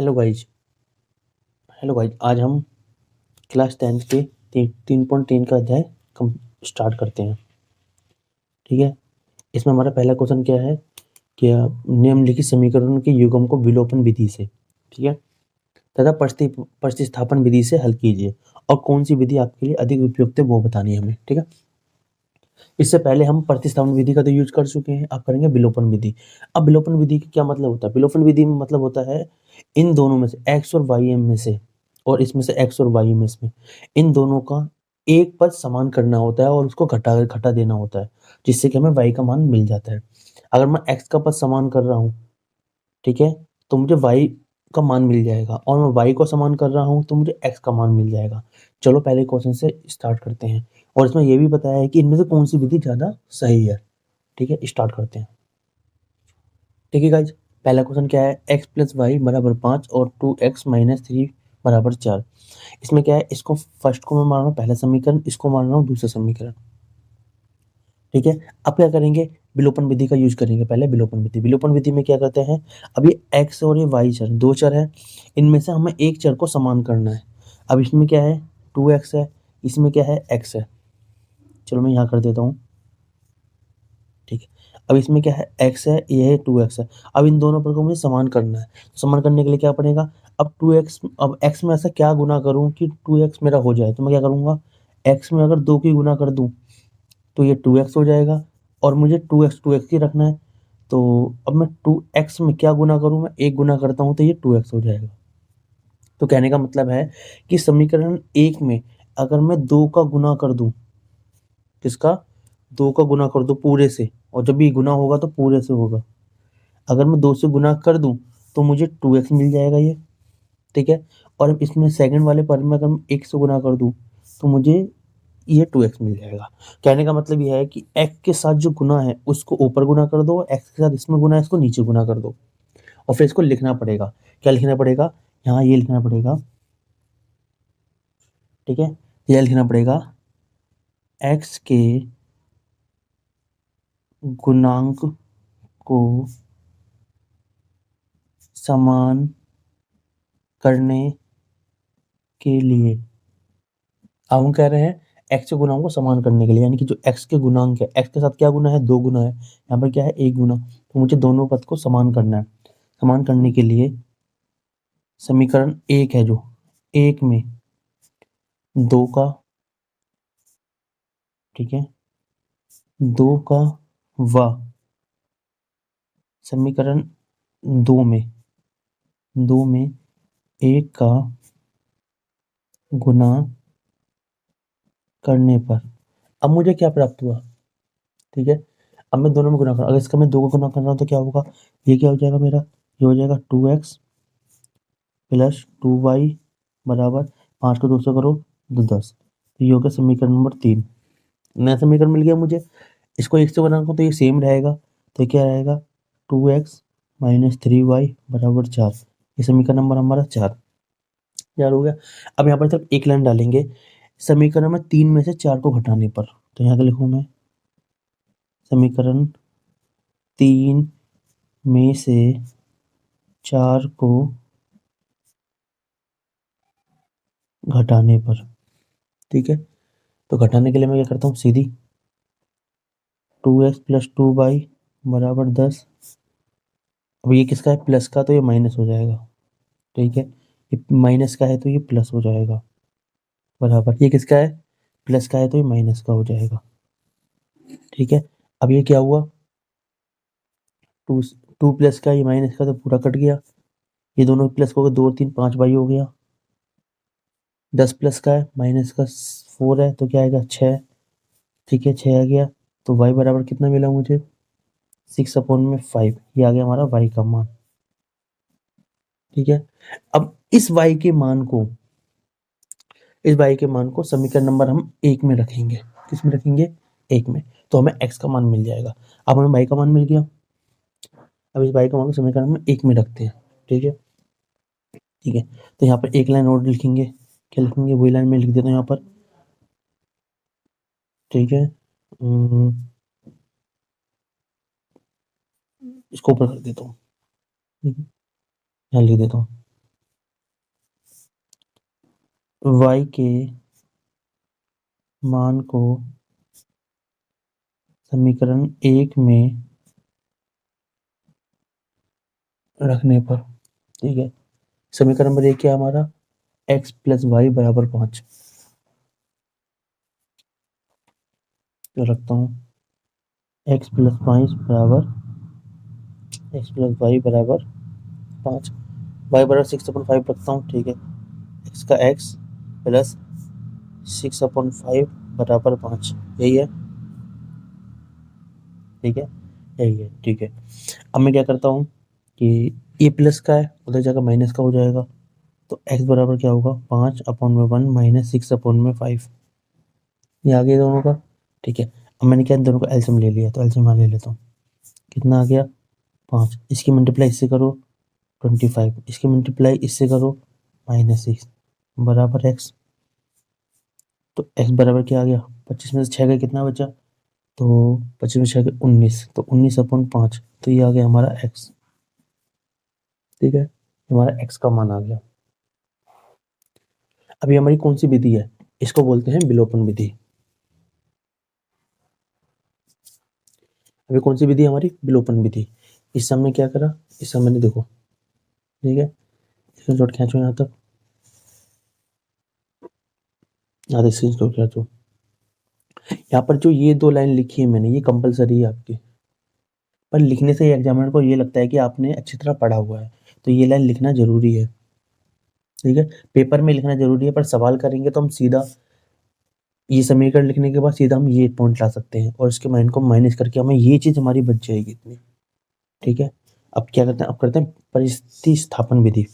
Hello guys. आज हम class 10th के 3.3 का अध्याय स्टार्ट करते हैं। ठीक है, इसमें हमारा पहला क्वेश्चन क्या है कि निम्नलिखित समीकरण के युग्म को विलोपन विधि से, ठीक है, तथा प्रतिस्थापन विधि से हल कीजिए और कौन सी विधि आपके लिए अधिक उपयुक्त है वो बतानी है हमें। ठीक है, इससे पहले हम प्रतिस्थापन विधि का तो यूज कर चुके हैं, अब करेंगे विलोपन विधि। अब विलोपन विधि का क्या मतलब होता है? विलोपन विधि में मतलब होता है इन दोनों में से x और y में से, और इसमें से x और y में से, इन दोनों का एक पद समान करना होता है और उसको घटा घटा देना होता है, जिससे कि हमें y का मान मिल जाता है। अगर मैं x का पद समान कर रहा हूँ, ठीक है, तो मुझे y का मान मिल जाएगा, और मैं y को समान कर रहा हूँ तो मुझे x का मान मिल जाएगा। चलो पहले क्वेश्चन से स्टार्ट करते हैं, और इसमें यह भी बताया है कि इनमें से कौन सी विधि ज्यादा सही है। ठीक है, स्टार्ट करते हैं। ठीक है गाइज, पहला क्वेश्चन क्या है? x प्लस वाई बराबर 5 और 2x माइनस 3 बराबर 4। इसमें क्या है, इसको फर्स्ट को मैं मान रहा हूँ पहला समीकरण, इसको मान रहा हूँ दूसरा समीकरण। ठीक है, अब क्या करेंगे? विलोपन विधि का यूज करेंगे। पहले विलोपन विधि, विलोपन विधि में क्या करते हैं, अब ये x और ये y चर, दो चर है, इनमें से हमें एक चर को समान करना है। अब इसमें क्या है, 2x है, इसमें क्या है, x है। चलो मैं यहाँ कर देता हूँ। ठीक है, अब इसमें क्या है, x है, ये है 2x है। अब इन दोनों पर को मुझे समान करना है। समान करने के लिए क्या पड़ेगा, अब 2x, अब x में ऐसा क्या गुना करूँ कि 2x मेरा हो जाए, तो मैं क्या करूँगा, x में अगर 2 की गुना कर दूँ तो ये 2x हो जाएगा, और मुझे 2x ही रखना है। तो अब मैं 2x में क्या गुना करूँ, मैं एक गुना करता हूँ तो ये 2x हो जाएगा। तो कहने का मतलब है कि समीकरण एक में अगर मैं 2 का गुना कर दूं, किसका, 2 का गुना कर दूं पूरे से, और जब भी गुना होगा तो पूरे से होगा। अगर मैं 2 से गुना कर दूं तो मुझे 2x मिल जाएगा ये। ठीक है, और इसमें सेकंड वाले पद में अगर मैं 1 से गुना कर दूं तो मुझे ये 2x मिल जाएगा। कहने का मतलब यह है कि x के साथ जो गुना है उसको ऊपर गुना कर दो, x के साथ इसमें गुना है इसको नीचे गुना कर दो, और फिर इसको लिखना पड़ेगा। क्या लिखना पड़ेगा, यहाँ ये लिखना पड़ेगा। ठीक है, यह लिखना पड़ेगा, x के गुणांक को समान करने के लिए, अब हम कह रहे हैं x के गुणांक को समान करने के लिए, यानी कि जो x के गुणांक है, x के साथ क्या गुना है, 2 गुना है, यहाँ पर क्या है, 1 गुना, तो मुझे दोनों पद को समान करना है। समान करने के लिए समीकरण एक है, जो एक में 2 का, ठीक है, 2 का व समीकरण दो में 1 का गुना करने पर अब मुझे क्या प्राप्त हुआ। ठीक है, अब मैं दोनों में गुना कर रहा हूं, अगर इसका मैं 2 को गुना कर रहा हूँ तो क्या होगा, ये क्या हो जाएगा मेरा, ये हो जाएगा 2x प्लस 2y बराबर 5 को 2 से करो तो 10। तो ये हो गया समीकरण नंबर 3। नया समीकरण मिल गया मुझे। इसको 1 से बनाऊंगा तो ये सेम रहेगा, तो क्या रहेगा, 2x माइनस 3y बराबर 4। ये समीकरण नंबर हमारा 4 यार हो गया। अब यहाँ पर सिर्फ एक लाइन डालेंगे, समीकरण में 3 में से 4 को घटाने पर, तो यहाँ क्या लिखूँ मैं, समीकरण 3 में से 4 को घटाने पर। ठीक है, तो घटाने के लिए मैं क्या करता हूँ, सीधी 2x प्लस 2y बराबर 10। अब ये किसका है, प्लस का, तो ये माइनस हो जाएगा। ठीक है, ये माइनस का है तो ये प्लस हो जाएगा, बराबर ये किसका है, प्लस का है तो ये माइनस का हो जाएगा। ठीक है, अब ये क्या हुआ, टू टू प्लस का, ये माइनस का, तो पूरा कट गया। ये दोनों प्लस हो गए, 2 और 3 5 बाई हो गया। 10 प्लस का है, माइनस का 4 है, तो क्या आएगा, 6। ठीक है, 6 आ गया, तो y बराबर कितना मिला मुझे, 6/5। ये आ गया हमारा y का मान। ठीक है, अब इस y के मान को समीकरण नंबर हम 1 में रखेंगे। किस में रखेंगे, 1 में, तो हमें x का मान मिल जाएगा। अब हमें y का मान मिल गया, अब इस y का मान को समीकरण में 1 में रखते हैं। ठीक है, ठीक है, तो यहाँ पर एक लाइन और लिखेंगे। क्या लिखेंगे, वही लाइन में लिख देता हूँ यहाँ पर। ठीक है, इसको ऊपर कर देता हूँ। ठीक है, यहाँ लिख देता हूँ, y के मान को समीकरण 1 में रखने पर, ठीक है। समीकरण नंबर 1 क्या है हमारा, x प्लस वाई बराबर 5। तो रखता हूँ x प्लस वाई बराबर 5, वाई बराबर 6/5 रखता हूँ, ठीक है। x का x प्लस 6/5 बराबर 5, यही है, ठीक है, यही है, ठीक है। अब मैं क्या करता हूँ कि ये प्लस का है, उधर जाकर माइनस का हो जाएगा, तो x बराबर क्या होगा, 5/1 माइनस 6/5, ये आ गया दोनों का, ठीक है। अब मैंने क्या दोनों का एलसीएम ले लिया, तो एलसीएम यहाँ ले लेता हूँ, कितना आ गया 5, इसकी मल्टीप्लाई इससे करो 25, इसकी मल्टीप्लाई इससे करो -6 बराबर x। तो x बराबर क्या आ गया, 25 में से 6 का कितना बचा, तो 25 में 6 का 19, तो 19/5, तो ये आ गया हमारा x, ठीक है, हमारा x का मान आ गया। अभी हमारी कौन सी विधि है, इसको बोलते हैं विलोपन विधि। अभी कौन सी विधि हमारी, विलोपन विधि। इस समय क्या करा, इस समय ने देखो, ठीक है, स्क्रीनशॉट खींचो यहाँ तक, यहाँ तक स्क्रीनशॉट खींचो। यहाँ पर जो ये 2 लाइन लिखी है मैंने, ये कंपलसरी है आपकी, पर लिखने से एग्जामिनर को ये लगता है कि आपने अच्छी तरह पढ़ा हुआ है, तो ये लाइन लिखना जरूरी है, ठीक है। पेपर में लिखना जरूरी है, पर सवाल करेंगे तो हम सीधा ये समीकरण लिखने के बाद सीधा हम ये पॉइंट ला सकते हैं, और इसके माइंड को माइनस करके हमें ये चीज हमारी बच जाएगी इतनी, ठीक है। अब क्या करते हैं, अब करते हैं प्रतिस्थापन विधि।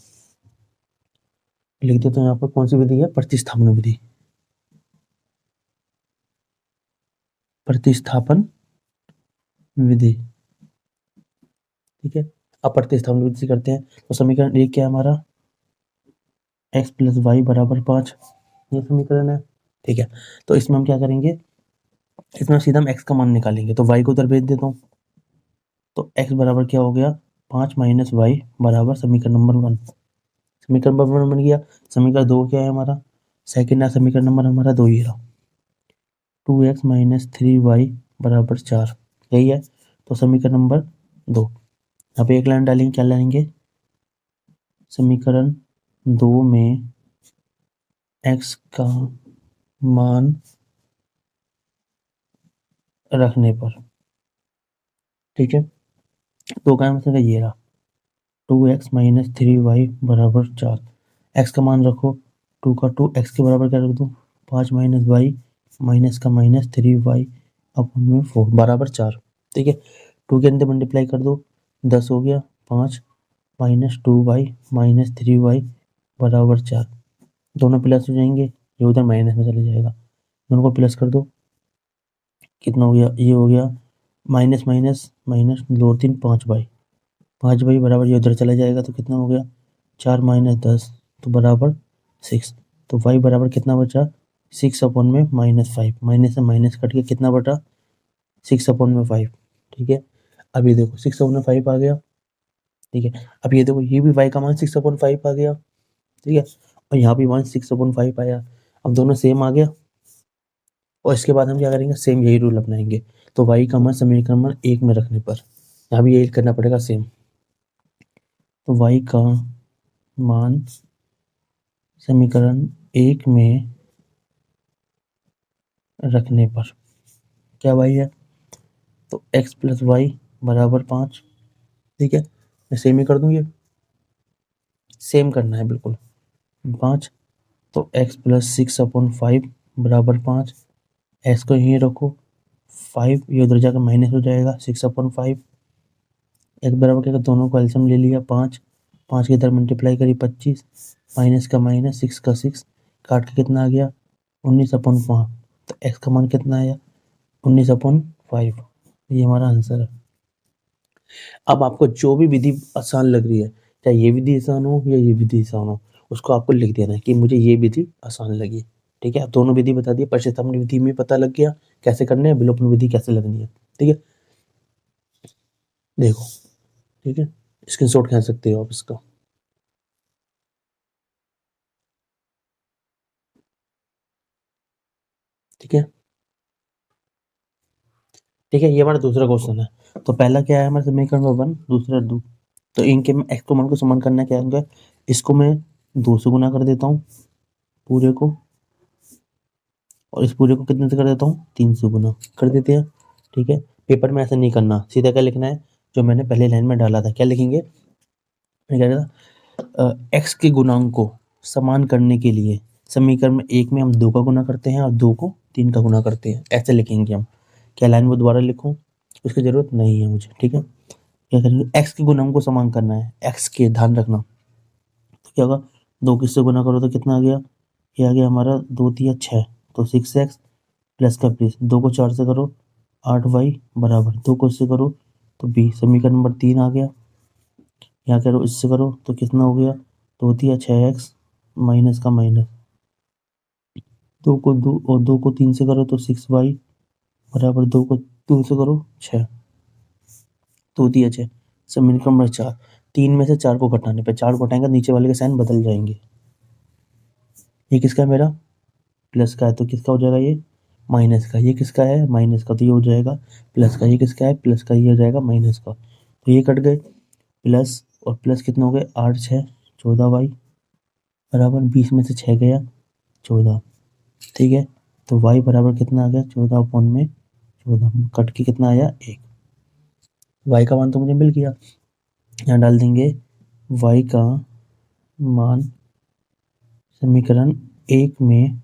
लिख देते हैं यहाँ पर कौन सी विधि है, प्रतिस्थापन विधि, प्रतिस्थापन विधि, ठीक है। अब प्रतिस्थापन विधि से करते हैं, तो समीकरण 1 क्या है हमारा, x प्लस वाई बराबर 5, ये समीकरण है, ठीक है। तो इसमें हम क्या करेंगे, इसमें सीधा हम x का मान निकालेंगे, तो y को उधर भेज देता हूँ, तो x बराबर क्या हो गया, 5 माइनस वाई बराबर समीकरण नंबर 1, समीकरण नंबर 1 बन गया। समीकरण 2 क्या है हमारा, सेकंड है समीकरण नंबर हमारा 2, ये रहा, 2x माइनस 3y बराबर 4, यही है। तो समीकरण नंबर 2, यहाँ पे एक लाइन डालेंगे, क्या डालेंगे, समीकरण 2 में x का मान रखने पर, ठीक है। तो का मतलब ये रहा, 2x माइनस 3y बराबर 4, x का मान रखो, 2 का 2, x के बराबर क्या रख दो, 5 माइनस वाई, माइनस का माइनस 3y अपन में 4 बराबर 4, ठीक है। 2 के अंदर मल्टीप्लाई कर दो, 10 हो गया, 5 माइनस 2y माइनस 3y बराबर 4, दोनों प्लस हो जाएंगे, ये उधर माइनस में चले जाएगा, दोनों को प्लस कर दो, कितना हो गया, ये हो गया माइनस माइनस माइनस 2 3 5y बराबर, ये उधर चला जाएगा, तो कितना हो गया 4 माइनस 10, तो बराबर 6, तो y बराबर कितना बचा, 6 में -5, माइनस से माइनस कट के कितना बटा, 6/5, ठीक है। अब ये देखो 6/5 आ गया, ठीक है। अब ये देखो ये भी y का मान 6/5 आ गया, ठीक है, और यहाँ भी मान 6/5 आया, अब दोनों सेम आ गया, और इसके बाद हम क्या करेंगे, सेम यही रूल अपनाएंगे, तो y का मान समीकरण नंबर 1 में रखने पर यहाँ भी यही करना पड़ेगा सेम, तो y का मान समीकरण 1 में रखने पर क्या y है, तो x प्लस वाई बराबर 5, ठीक है। मैं सेम ही कर दूँ, ये सेम करना है बिल्कुल, 5, तो x प्लस 6/5 बराबर 5, x को यहीं रखो, 5 ये उधर जाकर माइनस हो जाएगा, 6/5, x बराबर क्या, दोनों को एलसीएम ले लिया, 5, 5 की इधर मल्टीप्लाई करी 25, माइनस का माइनस, 6 का 6, काट के कितना आ गया 19/5, तो x का मान कितना आया 19/5, ये हमारा आंसर है। अब आपको जो भी विधि आसान लग रही है, चाहे ये विधि आसान हो या ये विधि आसान हो, उसको आपको लिख देना है कि मुझे ये विधि आसान लगी, ठीक है। आप दोनों विधि बता दिए, प्रतिस्थापन विधि में पता लग गया कैसे करने हैं, विलोपन विधि कैसे लगनी है, ठीक है। देखो, ठीक है, स्क्रीनशॉट खींच सकते हो आप इसका। ठीक है, ठीक है, ये हमारा दूसरा क्वेश्चन है। तो पहला क्या है हमारे समीकरण में 1, दूसरा 2। तो इनके मैं x को मान को समान करना क्या होगा, इसको मैं 2 से गुना कर देता हूँ पूरे को, और इस पूरे को कितने से कर देता हूँ, 3 से गुना कर देते हैं। ठीक है, पेपर में ऐसा नहीं करना, सीधा क्या लिखना है जो मैंने पहले लाइन में डाला था, क्या लिखेंगे, मैं कह रहा था x के गुणांक को समान करने के लिए समीकरण में 1 में हम 2 का गुना करते हैं और 2 को 3 का गुना करते हैं, ऐसे लिखेंगे हम। क्या लाइन में दोबारा लिखूं, उसकी जरूरत नहीं है मुझे। ठीक है, क्या करेंगे, x के गुणांक को समान करना है, x के, ध्यान रखना। तो क्या होगा, 2 किससे गुना करो तो कितना आ गया, ये आ गया हमारा 2 तिया 6, तो 6x प्लस का प्लस, 2 को 4 से करो 8y बराबर 2 को इससे करो तो b, समीकरण नंबर 3 आ गया। यहाँ करो इससे करो तो कितना हो गया, 2 तिया 6x माइनस का माइनस, 2 को 2 और 2 को 3 से करो तो 6y बराबर 2 को 2 से करो 6, 2 तिया 6, समीकरण नंबर 4। 3 में से 4 को घटाने पे, 4 को घटाएंगे नीचे वाले के साइन बदल जाएंगे। ये किसका है मेरा, प्लस का है, तो किसका हो जाएगा ये, माइनस का। ये किसका है, माइनस का, तो ये हो जाएगा प्लस का। ये किसका है, प्लस का, ये हो जाएगा माइनस का। तो ये कट गए, प्लस और प्लस कितना हो गए, 8 6 14y बराबर 20 में से 6 गया 14। ठीक है, तो y बराबर कितना आ गया, 14 अपॉन में 14, कट के कितना आया 1। y का मान तो मुझे मिल गया, यहाँ डाल देंगे y का मान समीकरण 1 में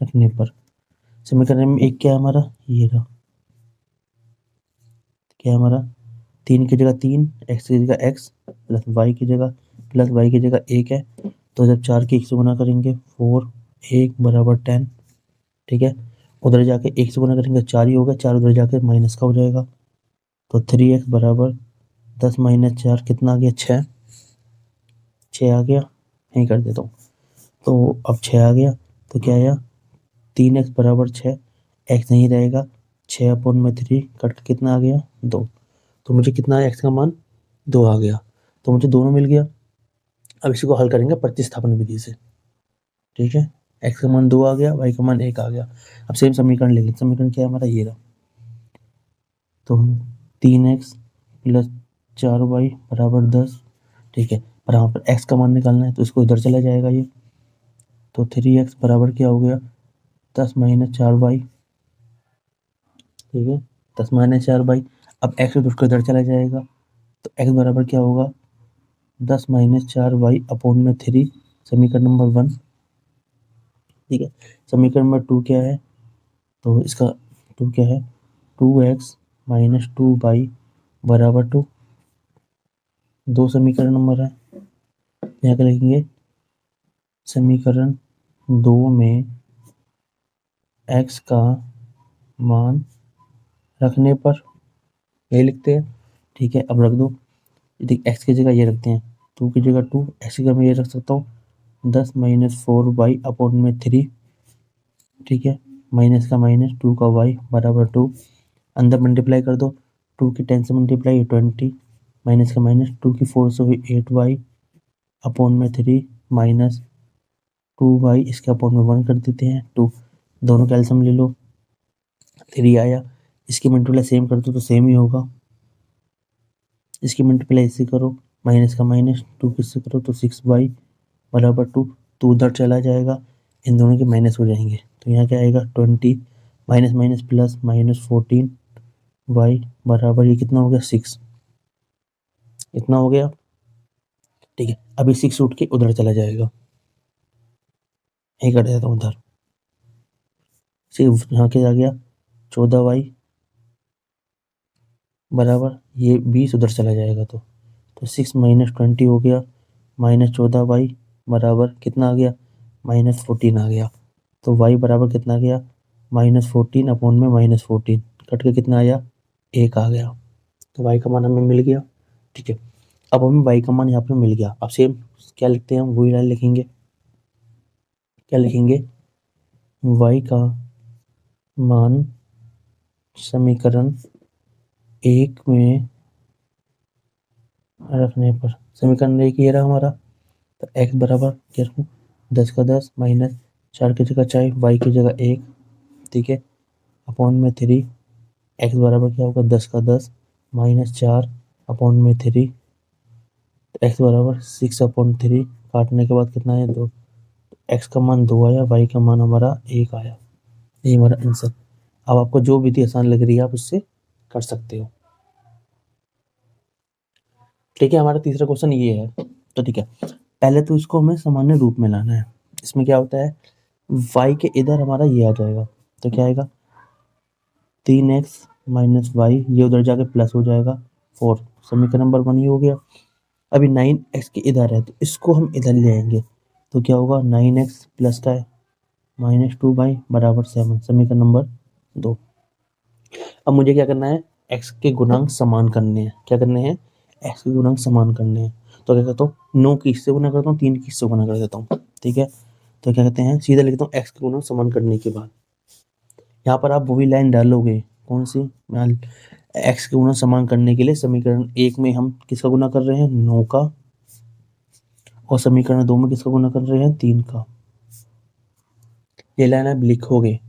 रखने पर, समीकरण में 1 क्या है हमारा, ये रहा, क्या है हमारा, 3 की जगह 3, x की जगह x प्लस y की जगह प्लस y की जगह 1 है। तो जब 4 की 1 से गुना करेंगे 4, 1 बराबर 10। ठीक है, उधर जाके 1 से गुना करेंगे 4 ही होगा, 4 उधर जाके माइनस का हो जाएगा, तो 3x बराबर 10 माइनस 4 कितना आ गया, 6, 6 आ गया, यहीं कर देता हूँ। तो अब 6 आ गया, तो क्या आया, 3x बराबर 6, x नहीं रहेगा, 6 अपॉन में 3 कट के कितना आ गया 2। तो मुझे कितना आया, x का मान 2 आ गया, तो मुझे दोनों मिल गया। अब इसी को हल करेंगे प्रतिस्थापन विधि से। ठीक है, x का मान 2 आ गया, y का मान 1 आ गया। अब सेम समीकरण ले लेते, समीकरण क्या है हमारा, ये रहा। तो 3x प्लस 4y बराबर 10। ठीक है, पर यहाँ पर x का मान निकालना है तो इसको इधर चला जाएगा ये, तो 3x बराबर क्या हो गया, 10 माइनस 4y। ठीक है, 10 माइनस 4y। अब x तो उसको इधर चला जाएगा, तो x बराबर क्या होगा, 10 माइनस 4y अपॉन में 3, समीकरण नंबर 1। ठीक है, समीकरण नंबर 2 क्या है, तो इसका 2 क्या है, 2x माइनस 2y बराबर 2। 2 समीकरण नंबर है, यहाँ क्या लिखेंगे, समीकरण 2 में x का मान रखने पर, यही लिखते हैं। ठीक है, अब रख दो, देख x की जगह ये रखते हैं, 2 की जगह 2, x की जगह मैं ये रख सकता हूँ 10 माइनस 4y अपॉन में 3। ठीक है, माइनस का माइनस 2 का y बराबर 2, अंदर मल्टीप्लाई कर दो, 2 की 10 से मल्टीप्लाई 20, माइनस का माइनस 2 की 4 से हुई 8y अपॉन में 3 माइनस 2y, इसके अपॉन में 1 कर देते हैं 2, दोनों कैल्शियम ले लो, 3 आया, इसकी मल्टीप्लाई सेम कर दो तो सेम ही होगा, इसकी मल्टीप्लाई इससे करो, माइनस का माइनस 2 किससे करो तो 6y बराबर 2, तो उधर चला जाएगा, इन दोनों के माइनस हो जाएंगे, तो यहाँ क्या आएगा 20 minus minus plus minus 14y बराबर, ये कितना हो गया 6, इतना हो गया। ठीक है, अभी 6 उठ के उधर चला जाएगा, यही कर देता हूँ उधर, सिर्फ यहाँ के आ गया 14y बराबर, ये 20 उधर चला जाएगा, तो 6 माइनस 20 हो गया, माइनस 14y बराबर कितना आ गया, माइनस 14 आ गया। तो y बराबर कितना आ गया, माइनस 14 अपॉन में माइनस 14, कट के कितना आया 1 आ गया। तो y का मान हमें मिल गया। ठीक है, अब हमें y का मान यहाँ पे मिल गया, अब सेम क्या लिखते हैं हम, वही लाइन लिखेंगे, क्या लिखेंगे, y का मान समीकरण 1 में रखने पर, समीकरण 1 ये रहा हमारा, तो x बराबर क्या रखूँ, 10 का 10 माइनस 4 की जगह 4, वाई की जगह 1, ठीक है, अपॉन में 3, एक्स बराबर क्या होगा 10 का 10 माइनस 4 अपॉन में 3, एक्स बराबर 6 अपॉन 3, काटने के बाद कितना है 2, एक्स का मान 2 आया, वाई का मान हमारा 1 आया। यही हमारा आंसर। अब आपको जो विधि आसान लग रही है आप उससे कर सकते हो। ठीक है, हमारा तीसरा क्वेश्चन ये है। तो ठीक है, पहले तो इसको हमें सामान्य रूप में लाना है। इसमें क्या होता है, y के इधर हमारा ये आ जाएगा, तो क्या आएगा 3x माइनस वाई, ये उधर जाके प्लस हो जाएगा 4, समीकरण नंबर 1 ही हो गया। अभी 9x के इधर है तो इसको हम इधर ले आएंगे, तो क्या होगा 9x प्लस का है -2y बराबर 7, समीकरण नंबर 2। अब मुझे क्या करना है, x के गुणांक समान करने हैं। क्या करने हैं, x के गुणांक समान करने हैं। तो क्या करता हूँ 9 की इससे गुना करता हूँ, 3 की इससे गुना कर देता हूँ, ठीक है। तो क्या कहते हैं, सीधा लिखता हूँ x के गुणांक समान करने के बाद यहाँ पर आप वो भी लाइन डालोगे, कौन सी, एक्स के गुणांक समान करने के लिए समीकरण 1 में हम किसका गुना कर रहे हैं 9 का, और समीकरण 2 में किसका गुना कर रहे हैं 3 का। ये लाइन आप लिखोगे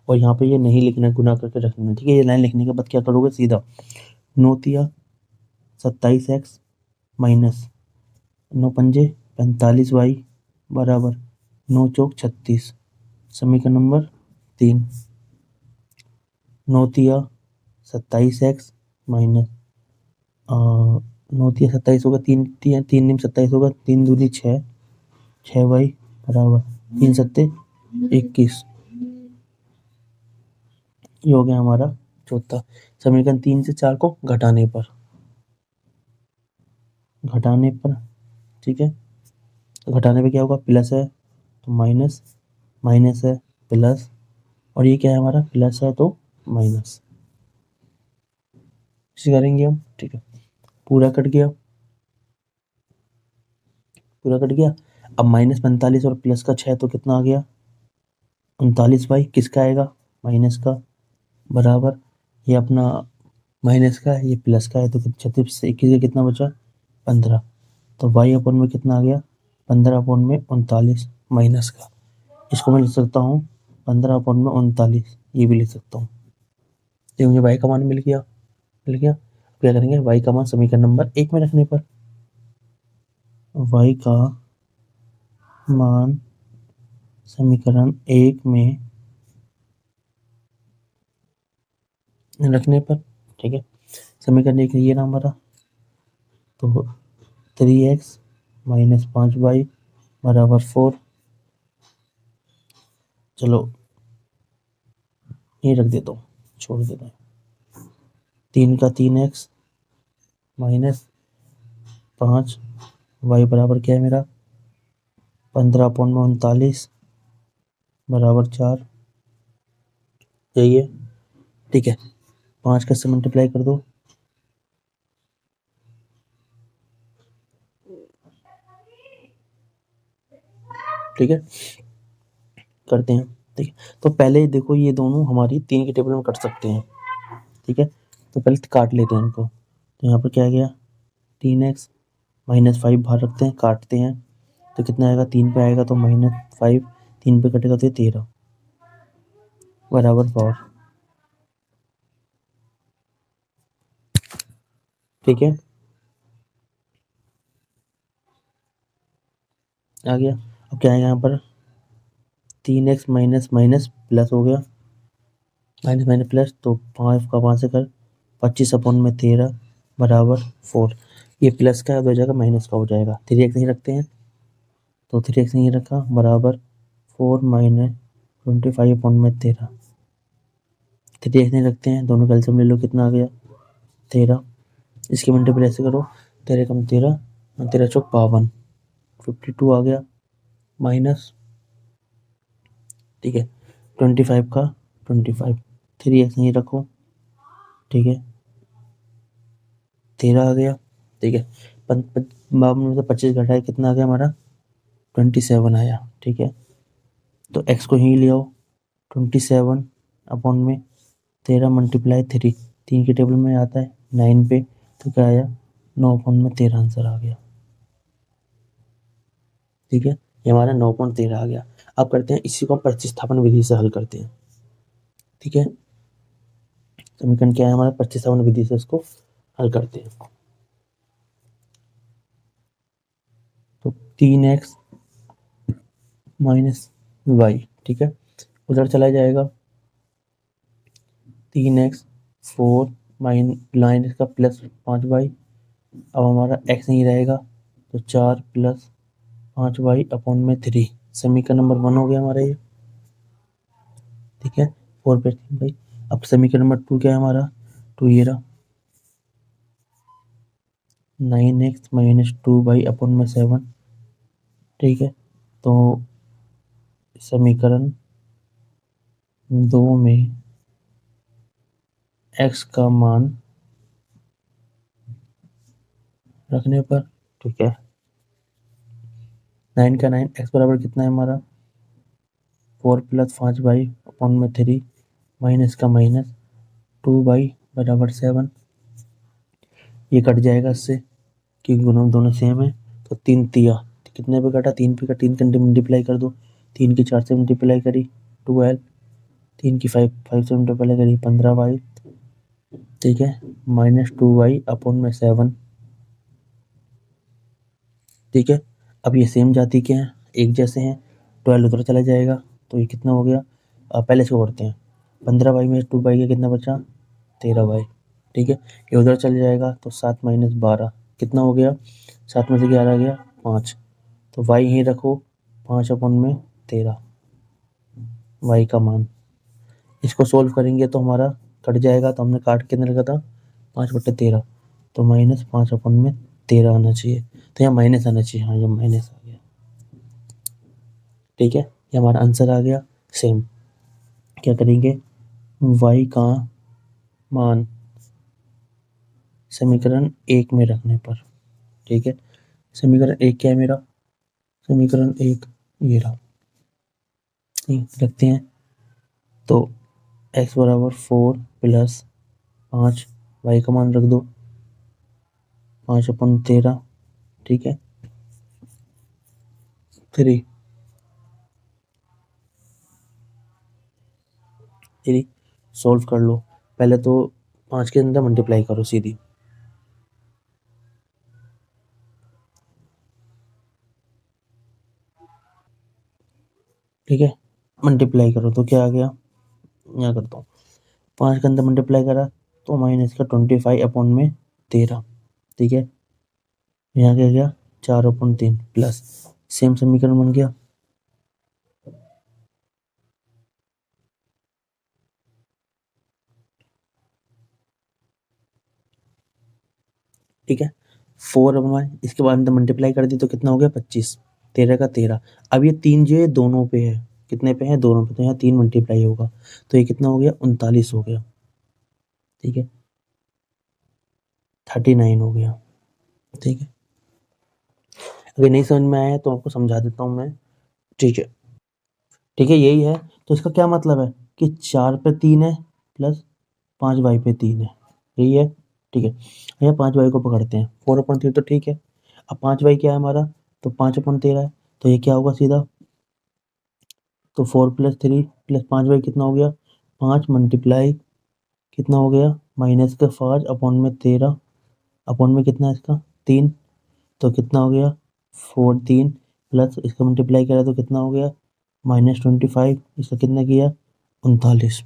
और यहाँ पे ये नहीं लिखना, गुना करके रखना, ठीक है। ये लाइन लिखने के बाद क्या करोगे, सीधा 9 तिया 27x माइनस 9 पंजे 45y बराबर 9 चौक 36, समीकरण नंबर 3। 9 तिया 27x माइनस 9 तिया 27 होगा, 3 तिया 3 निम 27 होगा, 3 दूनी 6, 6y बराबर 3 सत्ते 21। ये हो गया हमारा चौथा समीकरण। 3 से 4 को घटाने पर, ठीक है, तो घटाने पे क्या होगा, प्लस है तो माइनस, माइनस है प्लस, और ये क्या है हमारा प्लस है तो माइनस, इसे करेंगे हम, ठीक है। पूरा कट गया, पूरा कट गया। अब -45 और प्लस का 6 तो कितना आ गया 39y, किसका आएगा माइनस का, बराबर ये अपना माइनस का है, ये प्लस का है, तो 36 से 21 कितना बचा 15, तो y अपॉन में कितना आ गया 15 अपॉन में 39 माइनस का। इसको मैं लिख सकता हूँ 15 अपॉन में 39, ये भी लिख सकता हूँ। तो मुझे y का मान मिल गया, क्या करेंगे y का मान समीकरण नंबर 1 में रखने पर, y का मान समीकरण 1 में रखने पर, ठीक है। समीकरण 1 ये ना हमारा, तो 3x माइनस 5y बराबर 4, चलो ये रख देता हूँ, छोड़ देता हूँ। 3 का 3x माइनस 5y बराबर क्या है मेरा 15 अपॉन में 39 बराबर 4, यही है, ठीक है। 5 का से मल्टीप्लाई कर दो, ठीक है, करते हैं, ठीक है। तो पहले देखो ये दोनों हमारी 3 के टेबल में कट सकते हैं, ठीक है। तो पहले काट लेते हैं इनको, तो यहाँ पर क्या आ गया 3x -5 बाहर रखते हैं, काटते हैं, तो कितना आएगा 3 पे आएगा तो -5, 3 पे कटेगा तो 13 बराबर पावर, ठीक है, आ गया। अब क्या आएगा यहाँ पर 3x माइनस माइनस प्लस हो गया, माइनस माइनस प्लस, तो 5 का 5 से कर 25 अपॉन में 13 बराबर 4, ये प्लस का हो जाएगा माइनस का हो जाएगा, 3x नहीं रखते हैं तो 3x नहीं रखा, बराबर 4 माइनस 25 अपॉन में 13, 3x नहीं रखते हैं, दोनों कैल्सियम ले लो, कितना आ गया 13, इसके मल्टीप्लाई ऐसे करो 13 कम 13, 13 चौक 52, 52 आ गया माइनस, ठीक है, 25 का 25, 3x नहीं रखो, ठीक है, 13 आ गया, ठीक है। 52 में से 25 घटाए कितना आ गया हमारा 27 आया, ठीक है। तो x को ही ले आओ 27 अपॉन में 13 मल्टीप्लाई 3, 3 के टेबल में आता है 9 पे, तो क्या आया 9 अपॉन में 13 आंसर आ गया, ठीक है। ये हमारा 9 अपॉन 13 आ गया। अब करते हैं इसी को हम प्रतिस्थापन विधि से हल करते हैं। ठीक है, समीकरण क्या है हमारा, प्रतिस्थापन विधि से इसको हल करते हैं। तो 3x माइनस वाई, ठीक है, उधर चला जाएगा 3x 4 माइनस का प्लस 5y। अब हमारा x नहीं रहेगा तो 4 प्लस 5y अपॉन में 3। समीकरण नंबर 1 हो गया हमारा ये। ठीक है, 4 प्लस 3y। अब समीकरण नंबर 2 क्या है हमारा, 2 ये रहा 9x माइनस 2y अपॉन में 7। ठीक है, तो समीकरण 2 में x का मान रखने पर, ठीक है, 9 का 9, x बराबर कितना है हमारा 4 प्लस 5y अपॉन में 3 माइनस का माइनस 2y बराबर 7। ये कट जाएगा इससे क्योंकि दोनों सेम है। तो 3 तिया कितने पे कटा, 3 पे का, 3 घंटे मल्टीप्लाई कर दो, 3 की 4 से मल्टीप्लाई करी 12, 3 की 5 से मल्टीप्लाई करी 15y। ठीक है, माइनस 2y अपॉन में 7। ठीक है, अब ये सेम जाति के हैं, एक जैसे हैं, 12 उधर चला जाएगा तो ये कितना हो गया, पहले इसको करते हैं, 15y में 2y का कितना बचा 13y। ठीक है, ये उधर चल जाएगा तो 7 माइनस 12 कितना हो गया, 7 में से 11 गया 5, तो y यहीं रखो 5 अपॉन में 13 y का मान। इसको सोल्व करेंगे तो हमारा कट जाएगा, तो हमने काट के रखा था 5/13, तो माइनस 5 अपॉन में 13 आना चाहिए, तो यहाँ माइनस आना चाहिए, हाँ ये माइनस आ गया। ठीक है, ये हमारा आंसर आ गया। सेम क्या करेंगे, y का मान समीकरण 1 में रखने पर। ठीक है, समीकरण 1 क्या है मेरा, समीकरण 1 ये रहा, रखते हैं। तो x बराबर 4 प्लस 5 y का मान रख दो 5/13। ठीक है, 3 सोल्व कर लो, पहले तो 5 के अंदर मल्टीप्लाई करो सीधी। ठीक है, मल्टीप्लाई करो तो क्या आ गया, यहाँ करता हूँ, 5 के अंदर मल्टीप्लाई करा तो माइनस का 25 अपॉन में 13। ठीक है, यहाँ क्या गया 4/3 प्लस, सेम समीकरण बन गया। ठीक है, 4 अब इसके बाद अंदर मल्टीप्लाई कर दी तो कितना हो गया 25, 13 का 13। अब ये 3 जो है दोनों पे है, कितने पे है, दोनों पे, तो यहाँ 3 मल्टीप्लाई होगा तो ये कितना हो गया 39 हो गया। ठीक है, 39 हो गया। ठीक है, अगर नहीं समझ में आया तो आपको समझा देता हूँ मैं। ठीक है, ठीक है, यही है। तो इसका क्या मतलब है कि 4 पे 3 है प्लस 5y पे 3 है, यही है। ठीक है, यहाँ 5y को पकड़ते हैं, 4/3 तो ठीक है। अब 5y क्या है हमारा, तो 5/13 है, तो ये क्या होगा सीधा, तो 4 प्लस 3 प्लस 5y कितना हो गया 5 मल्टीप्लाई कितना हो गया माइनस का 5 अपॉन में 13 अपॉन में कितना है इसका 3, तो कितना हो गया 14 प्लस इसका मल्टीप्लाई करा तो कितना हो गया -25, इसका कितना किया 39,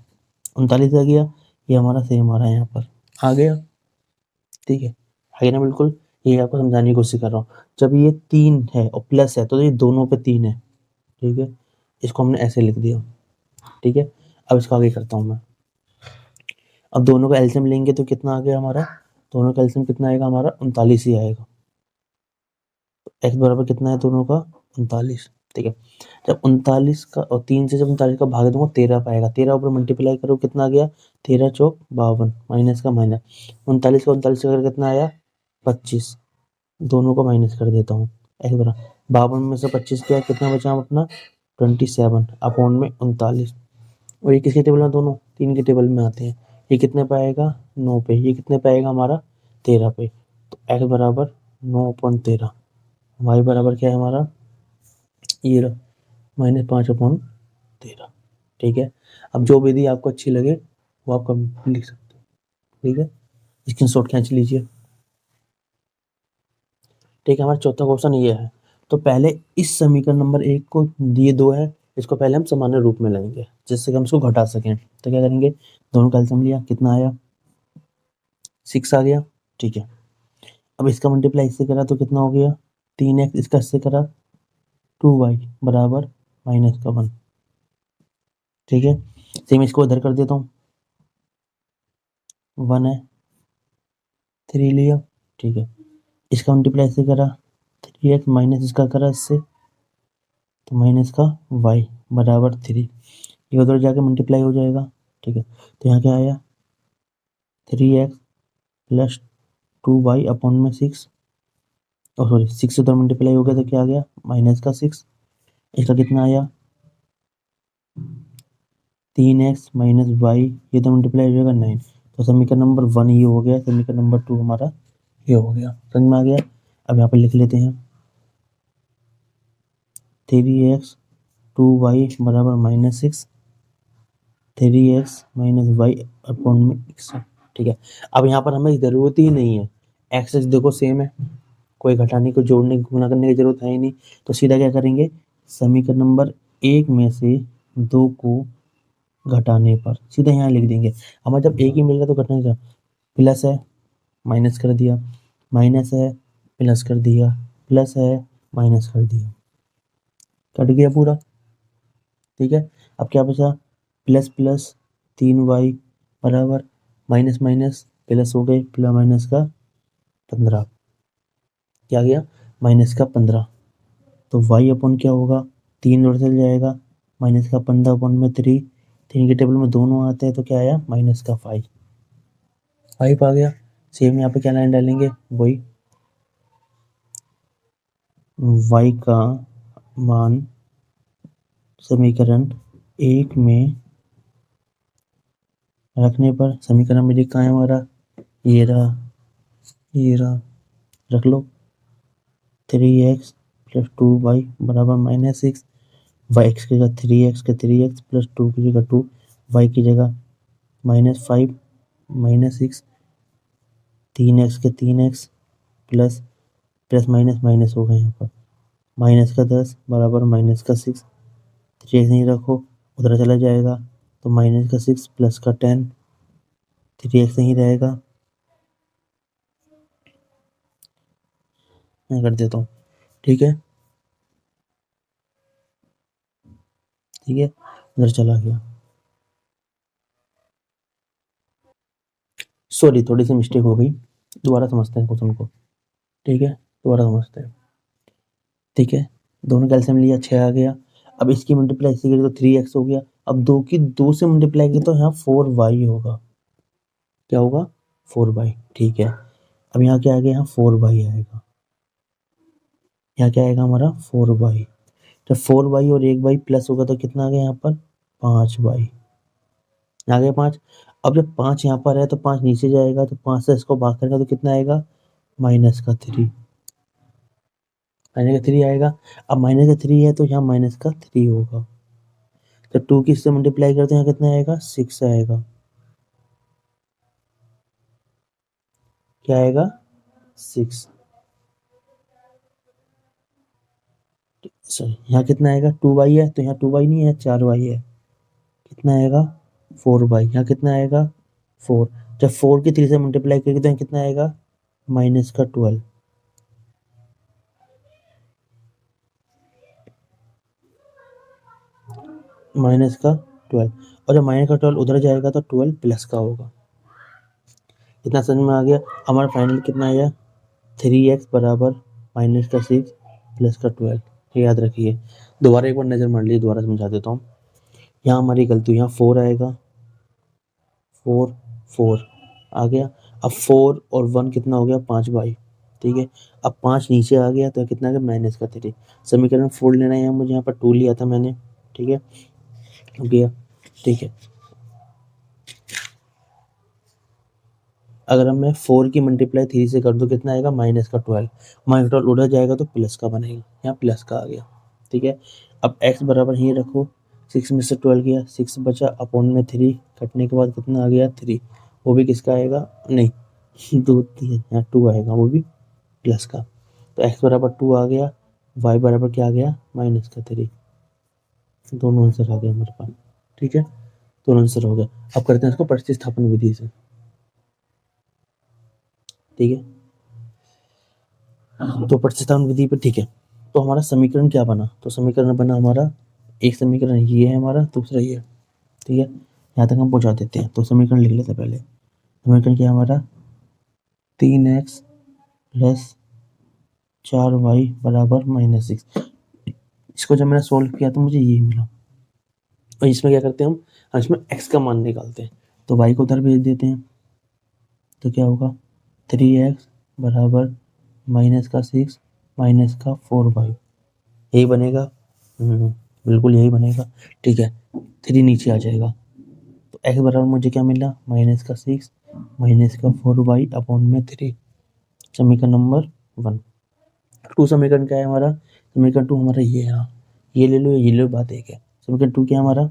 39 आ गया। ये हमारा सेम आ रहा है यहाँ पर, आ गया। ठीक है ना, बिल्कुल। ये आपको समझाने की कोशिश कर रहा हूँ, जब ये 3 है और प्लस है तो ये दोनों पे 3 है। ठीक है, इसको हमने ऐसे लिख दिया। ठीक है, अब इसको आगे करता हूँ मैं। अब दोनों का एलसीएम लेंगे तो कितना आ गया हमारा, दोनों का एलसीएम कितना आएगा हमारा 39 ही आएगा। एक्स बराबर कितना है दोनों का 39। ठीक है, जब 39 का और 3 से जब 39 का भाग दूंगा 13 पाएगा, 13 ऊपर मल्टीप्लाई करो कितना आ गया 13 चौक 52 माइनस का माइनस 39 का 39 का कितना आया 25, दोनों को माइनस कर देता हूँ। एक्स बराबर 52 में से 25 किया कितना बचा अपना 27 अपॉन में 39, और ये किसके टेबल में, दोनों 3 के टेबल में आते हैं। ये कितने पे आएगा 9 पे, ये कितने पे आएगा हमारा 13 पे, तो एक्स बराबर 9/13। वाई बराबर क्या है हमारा ये रहा -5/13। ठीक है, अब जो विधि आपको अच्छी लगे वो आप कम लिख सकते हो। ठीक है, स्क्रीनशॉट खींच लीजिए। ठीक है, हमारा चौथा क्वेश्चन ये है। तो पहले इस समीकरण नंबर 1 को, ये 2 है, इसको पहले हम सामान्य रूप में लेंगे जिससे कि हम इसको घटा सकें। तो क्या करेंगे, दोनों का एलसीएम लिया, कितना आया, 6 आ गया। ठीक है, अब इसका मल्टीप्लाई इससे करा तो कितना हो गया, 3x, इसका इससे करा 2y बराबर -1। ठीक है, सेम इसको इधर कर देता हूँ, 1 है, 3 लिया। ठीक है, इसका मल्टीप्लाई इससे करा 3x माइनस इसका करा इससे, तो माइनस का y बराबर 3। ये उधर जाके मल्टीप्लाई हो जाएगा। ठीक है, तो यहाँ क्या आया, 3x प्लस 2y अपॉन में 6, और सॉरी 6 उधर मल्टीप्लाई हो गया तो क्या आ गया, माइनस का 6। इसका कितना आया, 3x माइनस वाई, ये तो मल्टीप्लाई हो जाएगा 9। तो समीकरण नंबर 1 ये हो गया, समीकरण नंबर 2 हमारा ये हो गया। समझ में आ गया। अब यहाँ पर लिख लेते हैं 3x 2y बराबर -6, 3x माइनस वाई अपॉन में x। ठीक है, अब यहाँ पर हमें ज़रूरत ही नहीं है, एक्सेस देखो सेम है, कोई घटाने को जोड़ने गुणा करने की जरूरत है ही नहीं। तो सीधा क्या करेंगे, समीकरण नंबर 1 में से 2 को घटाने पर सीधा यहाँ लिख देंगे। हमें जब एक ही मिल गया तो घटाने का, प्लस है माइनस कर दिया, माइनस है प्लस कर दिया, प्लस है माइनस कर दिया, कट गया पूरा। ठीक है, अब क्या बचा, प्लस प्लस 3y बराबर माइनस माइनस प्लस हो गए, प्लस माइनस का 15, क्या गया, माइनस का 15। तो y अपॉन क्या होगा, 3 उधर चल जाएगा, माइनस का 15 अपॉन में 3, 3 के टेबल में दोनों आते हैं तो क्या आया, माइनस का 5 आ गया। सेम यहाँ पे क्या लाइन डालेंगे, वही y का मान समीकरण 1 में रखने पर, समीकरण में कहाँ है हमारा, ये रहा, ये रहा, रख लो, 3x प्लस 2y बराबर -6, y की जगह 3x के 3x प्लस 2 की जगह 2, y की जगह -5 -6, 3x के 3x plus plus minus minus हो गए यहाँ पर, माइनस का 10 बराबर माइनस का 6, 3x नहीं रखो उधर चला जाएगा, तो माइनस का 6 प्लस का 10, 3x नहीं रहेगा, मैं कर देता हूँ। ठीक है, ठीक है, उधर चला गया, सॉरी थोड़ी सी मिस्टेक हो गई, दोबारा समझते हैं क्वेश्चन को। ठीक है, दोबारा समझते हैं। ठीक है, दोनों का एलसीएम लिया, 6 आ गया। अब इसकी मल्टीप्लाई इसी करी तो 3x हो गया। अब 2 की 2 से मल्टीप्लाई की तो यहाँ 4y होगा, क्या होगा, 4y। ठीक है, अब यहाँ क्या आ गया, यहाँ 4y आएगा, यहाँ क्या आएगा हमारा 4y। जब 4y और 1y प्लस होगा तो कितना आ गया यहाँ पर, 5y आ गया 5। अब जब 5 यहाँ पर है तो 5 नीचे जाएगा, तो 5 से इसको भाग करेगा तो कितना आएगा, माइनस का 3, माइनस का 3 आएगा। अब माइनस का 3 है तो यहाँ माइनस का 3 होगा, तो 2 की इससे मल्टीप्लाई करते हैं, यहाँ कितना आएगा, 6 आएगा, क्या आएगा, 6। सॉरी यहाँ कितना आएगा, 2y है तो यहाँ 2y नहीं है, 4y है, कितना आएगा, 4y। यहाँ कितना आएगा, 4। जब 4 की 3 से मल्टीप्लाई करेंगे तो यहाँ कितना आएगा, माइनस का 12, माइनस का 12। और जब माइनस का 12 उधर जाएगा तो 12 प्लस का होगा। इतना समझ में आ गया। हमारा फाइनल कितना आया, 3x बराबर माइनस का 6 प्लस का 12। ये याद रखिए, दोबारा एक बार नज़र मार लीजिए, दोबारा समझा देता हूँ। यहाँ हमारी गलती, यहाँ 4 आएगा, 4 4 आ गया। अब 4 और 1 कितना हो गया, 5y। ठीक है, अब 5 नीचे आ गया तो कितना आ गया, माइनस का 3। समीकरण 4 लेना है, मुझे यहाँ पर 2 लिया था मैंने। ठीक है, गया। ठीक है, अगर मैं 4 की मल्टीप्लाई 3 से कर दूँ कितना आएगा, माइनस का 12। माइनस 12 उधर जाएगा तो प्लस का बनेगा, यहाँ प्लस का आ गया। ठीक है, अब x बराबर यहीं रखो, 6 में से 12 गया, 6 बचा, अपॉन में 3 कटने के बाद कितना आ गया 3, वो भी किसका आएगा, नहीं 2 3 यहाँ 2 आएगा, वो भी प्लस का। तो x बराबर 2 आ गया, y बराबर क्या आ गया माइनस का 3। दोनों आंसर आ गए हमारे पास। ठीक है, दोनों आंसर हो गया। अब करते हैं इसको प्रतिस्थापन विधि से। ठीक है, तो प्रतिस्थापन विधि पे ठीक है। तो हमारा समीकरण क्या बना, तो समीकरण बना हमारा, एक समीकरण ये है हमारा, दूसरा ये है। ठीक है, यहाँ तक हम पहुँचा देते हैं। तो समीकरण लिख लेते हैं पहले। समीकरण क्या है हमारा, 3x प्लस 4y बराबर -6। इसको जब मैंने सोल्व किया तो मुझे ये मिला। और इसमें क्या करते हैं हम इसमें x का मान निकालते हैं। तो y को उधर भेज देते हैं, तो क्या होगा 3x बराबर -6 -4y, यही बनेगा। बिल्कुल यही बनेगा। ठीक है, 3 नीचे आ जाएगा। तो x बराबर मुझे क्या मिला, -6 -4y अपॉन में 3। समीकरण नंबर 1। 2 समीकरण क्या है हमारा, समीकरण 2 हमारा ये है, ये ले लो, बात एक है। समीकरण 2 क्या है हमारा,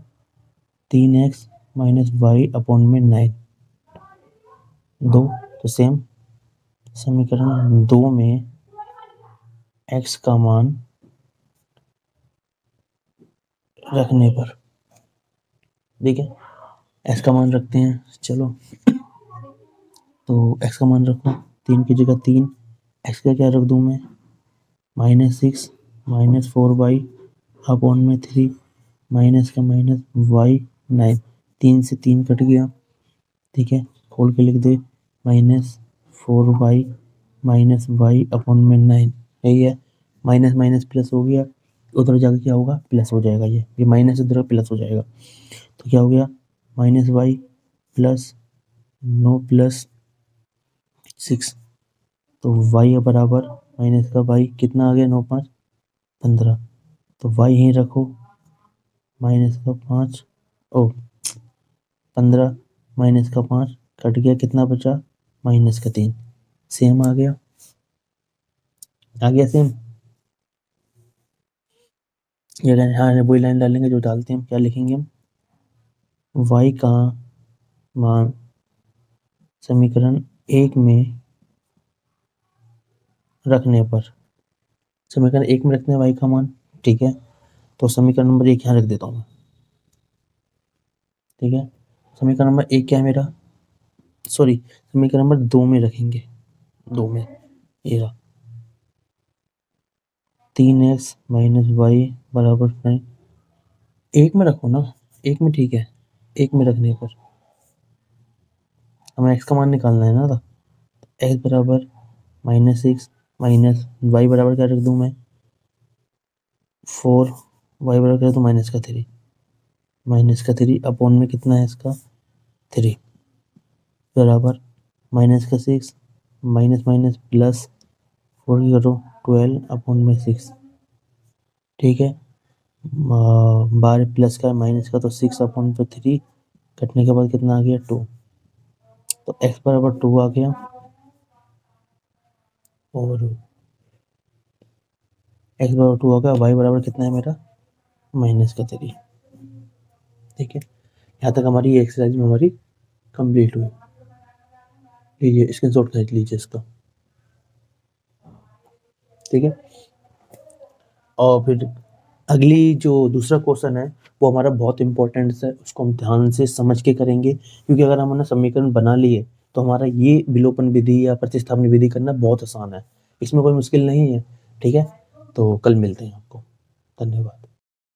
3x -y अपॉन में 9 2। तो सेम समीकरण 2 में x का मान रखने पर, ठीक है, x का मान रखते हैं। चलो, तो x का मान रखो, 3 की जगह 3, x का क्या रख दूं मैं, -6 -4y अपॉन में 3, माइनस का माइनस y 9, 3 से 3 कट गया। ठीक है, खोल के लिख दे, -4y -y अपॉन में 9, यही है। माइनस माइनस प्लस हो गया, उधर जाकर क्या होगा, प्लस हो जाएगा। ये माइनस उधर प्लस हो जाएगा। तो क्या हो गया, -y प्लस 9 प्लस 6, तो y बराबर माइनस का y कितना आ गया, 9 5 15। तो y यहीं रखो, माइनस का 5 15 माइनस का 5 कट गया, कितना बचा, -3। सेम आ गया सेम। ये लाइन, हाँ वही लाइन डालेंगे जो डालते हैं हम। क्या लिखेंगे हम, y का मान समीकरण 1 में रखने पर, समीकरण 1 में रखते हैं y का मान। ठीक है, तो समीकरण नंबर 1 यहाँ रख देता हूँ। ठीक है, समीकरण नंबर 1 क्या है मेरा, सॉरी समीकरण नंबर 2 में रखेंगे, 2 में ये रहा, 3x -y बराबर 9। 1 में रखो ना, 1 में ठीक है, 1 में रखने पर हमें x का मान निकालना है ना। तो x बराबर -6 माइनस y बराबर क्या रख दूँ मैं, 4, y बराबर क्या, तो -3 अपॉन में कितना है इसका 3 बराबर -6 माइनस माइनस प्लस 4 की करो 12 अपॉन में 6। ठीक है, 12 प्लस का माइनस का, तो 6 अपॉन पे 3 कटने के बाद कितना आ गया 2। तो x बराबर 2 आ गया, और x बराबर 2 आ गया, y बराबर कितना है मेरा -3। ठीक है, यहाँ तक हमारी ये एक्सरसाइज में हमारी कंप्लीट हुई। लीजिए स्क्रीनशॉट खींच लीजिए इसका। ठीक है, और फिर अगली जो दूसरा क्वेश्चन है वो हमारा बहुत इंपॉर्टेंट है, उसको हम ध्यान से समझ के करेंगे, क्योंकि अगर हमने समीकरण बना लिए तो हमारा ये विलोपन विधि या प्रतिस्थापन विधि करना बहुत आसान है, इसमें कोई मुश्किल नहीं है। ठीक है, तो कल मिलते हैं आपको, धन्यवाद।